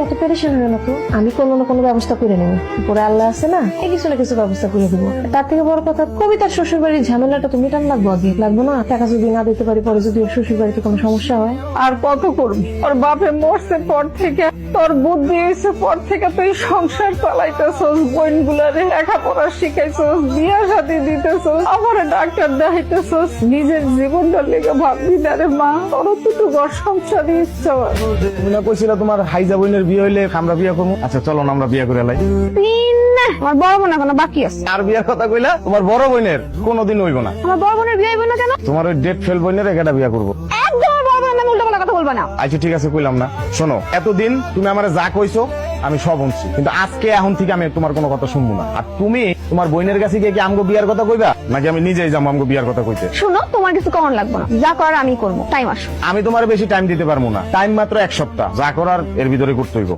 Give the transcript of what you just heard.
এত পেরেশান হয়ে না তো, আমি কোনো না কোনো ব্যবস্থা করে নেব। পরে আল্লাহ আছে না, এই কিছু না কিছু ব্যবস্থা করে দেবো। তার থেকে বড় কথা, কবিতার শ্বশুর বাড়ির ঝামেলাটা তো মেটান লাগবো আগে, লাগবো না? টাকা যদি না দিতে পারি, পরে যদি ওর শ্বশুর বাড়িতে কোনো সমস্যা হয়। আর কত করবি? ওর বাপে মরছে পর থেকে, তোর বুদ্ধি হয়েছে পর থেকে তুই সংসার চালাইতেছস, বোন গুলারে লেখাপড়া শিখাইছস, বিয়া শাদী দিতেছস, আমার ডাক্তার দেখাইতেছস, নিজের জীবনটার লেগে ভাববি না রে মা? তোর তো ঘর সংসারই ইচ্ছা হয়। তুমি না কইছিলা তোমার হাইজা বোনের বিয়ে হইলে আমরা বিয়া করবো? আচ্ছা চলো না আমরা বিয়া করে লাই। আমার বড় বোন এখনো বাকি আছে। আর বিয়ার কথা কইলা? তোমার বড় বোনের কোনোদিন হইব না। আমার বড় বোনের বিয়ে হইব না কেন? তোমার ওই ডেট ফেল বোনের একটা বিয়া করবো। একদম আমার বড় বোনের নামে উল্টাপাল্টা কথা বলবা না। আচ্ছা ঠিক আছে, কইলাম না। শোনো, এতদিন তুমি আমার যা কইছো আমি সব শুনছি, কিন্তু আজকে এখন থেকে আমি তোমার কোনো কথা শুনবো না। আর তুমি তোমার বোনের কাছে গিয়ে কি আমগো বিয়ার কথা কইবা, নাকি আমি নিজেই যাবো আমগো বিয়ার কথা কইতে? শুনো, তোমার কিছু করার লাগবে না, যা করার আমি করবো। টাইম আসো। আমি তোমার বেশি টাইম দিতে পারবো না, টাইম মাত্র 1 সপ্তাহ। যা করার এর ভিতরে করতে হইব।